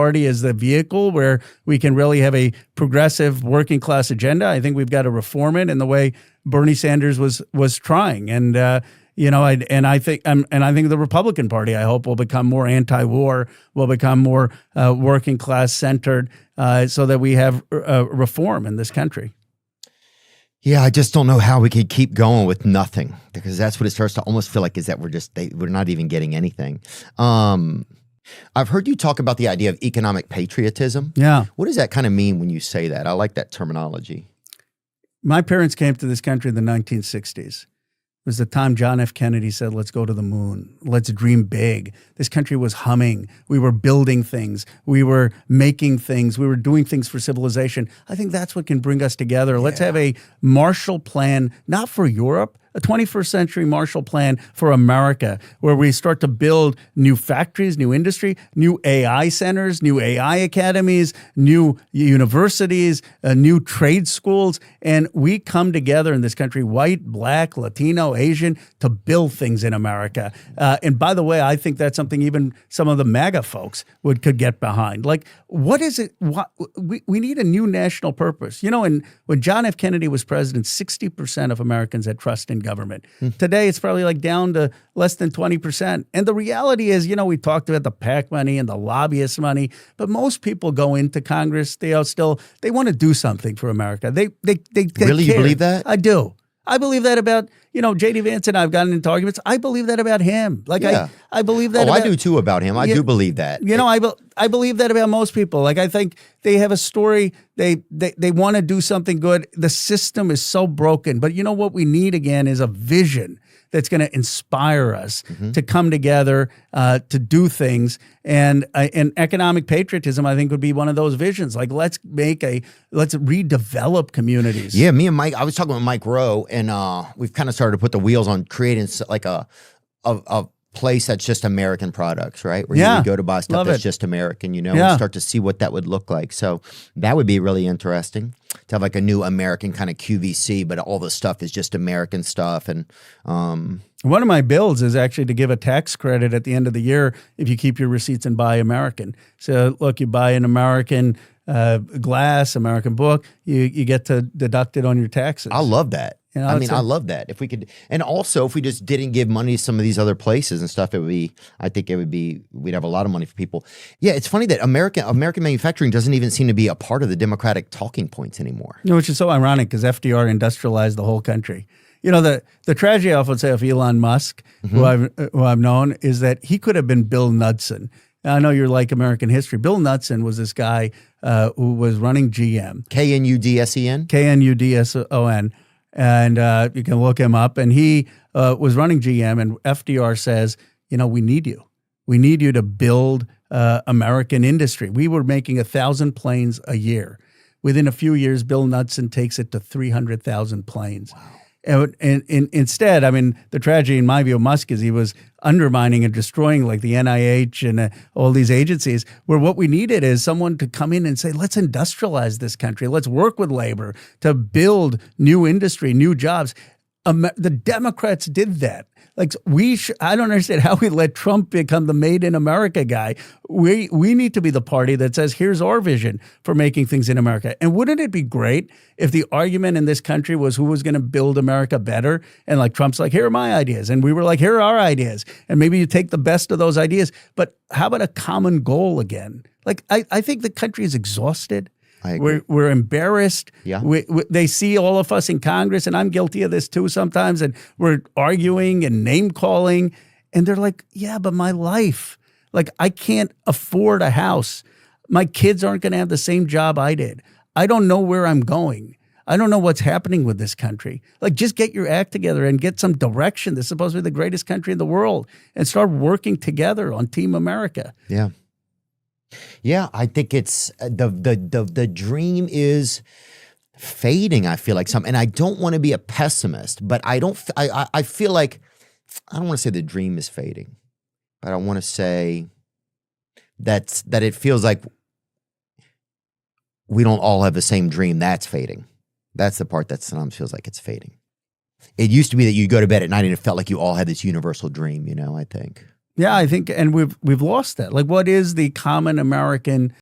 Party as the vehicle where we can really have a progressive working class agenda. I think we've got to reform it in the way Bernie Sanders was trying. And I think the Republican Party, I hope, will become more anti-war, will become more working class centered, so that we have reform in this country. Yeah, I just don't know how we could keep going with nothing, because that's what it starts to almost feel like, is that we're not even getting anything. I've heard you talk about the idea of economic patriotism. Yeah. What does that kind of mean when you say that? I like that terminology. My parents came to this country in the 1960s. It was the time John F. Kennedy said, let's go to the moon. Let's dream big. This country was humming. We were building things. We were making things. We were doing things for civilization. I think that's what can bring us together. Let's have a Marshall Plan, not for Europe, a 21st century Marshall Plan for America, where we start to build new factories, new industry, new AI centers, new AI academies, new universities, new trade schools. And we come together in this country, white, black, Latino, Asian, to build things in America. And by the way, I think that's something even some of the MAGA folks could get behind. Like, what is it? We need a new national purpose. And when John F. Kennedy was president, 60% of Americans had trust in government. Today, it's probably like down to less than 20%. And the reality is, we talked about the PAC money and the lobbyist money, but most people go into Congress, they want to do something for America. They really, care. You believe that? I do. I believe that about, J.D. Vance and I have gotten into arguments. I believe that about him. Like, yeah. I believe that about, I do too about him. I do believe that. I believe that about most people. Like, I think they have a story. They want to do something good. The system is so broken. But what we need again is a vision that's going to inspire us to come together, to do things. And economic patriotism, I think, would be one of those visions. Like, let's redevelop communities. Yeah, me and Mike, I was talking with Mike Rowe, and we've kind of started to put the wheels on creating like a place that's just American products, right? Where you go to buy stuff that's just American, and start to see what that would look like. So that would be really interesting to have like a new American kind of QVC, but all the stuff is just American stuff. And one of my bills is actually to give a tax credit at the end of the year if you keep your receipts and buy American. So look, you buy an American glass, American book, you get to deduct it on your taxes. I love that. I love that. If we could, and also if we just didn't give money to some of these other places and stuff, we'd have a lot of money for people. Yeah, it's funny that American manufacturing doesn't even seem to be a part of the Democratic talking points anymore. Which is so ironic, because FDR industrialized the whole country. The tragedy I often say of Elon Musk, who I've known, is that he could have been Bill Knudsen. Now, I know you're like American history. Bill Knudsen was this guy who was running GM. Knudsen? Knudson. And you can look him up. And he was running GM, and FDR says, we need you. We need you to build American industry. We were making 1,000 planes a year. Within a few years, Bill Knudsen takes it to 300,000 planes. Wow. And instead, the tragedy in my view of Musk is he was undermining and destroying like the NIH and all these agencies, where what we needed is someone to come in and say, let's industrialize this country. Let's work with labor to build new industry, new jobs. The Democrats did that. Like, I don't understand how we let Trump become the Made in America guy. We need to be the party that says, here's our vision for making things in America. And wouldn't it be great if the argument in this country was who was going to build America better? And like, Trump's like, here are my ideas. And we were like, here are our ideas. And maybe you take the best of those ideas. But how about a common goal again? Like, I think the country is exhausted. We're embarrassed. Yeah. They see all of us in Congress, and I'm guilty of this too sometimes, and we're arguing and name-calling, and they're like, yeah, but my life, like, I can't afford a house. My kids aren't going to have the same job I did. I don't know where I'm going. I don't know what's happening with this country. Like, just get your act together and get some direction. This is supposed to be the greatest country in the world, and start working together on Team America. Yeah. Yeah, I think it's the dream is fading. I feel like and I don't want to be a pessimist, but I feel like, I don't want to say the dream is fading, but I want to say that it feels like we don't all have the same dream. That's fading. That's the part that sometimes feels like it's fading. It used to be that you'd go to bed at night and it felt like you all had this universal dream, I think. Yeah, I think, and we've lost that. Like, what is the common American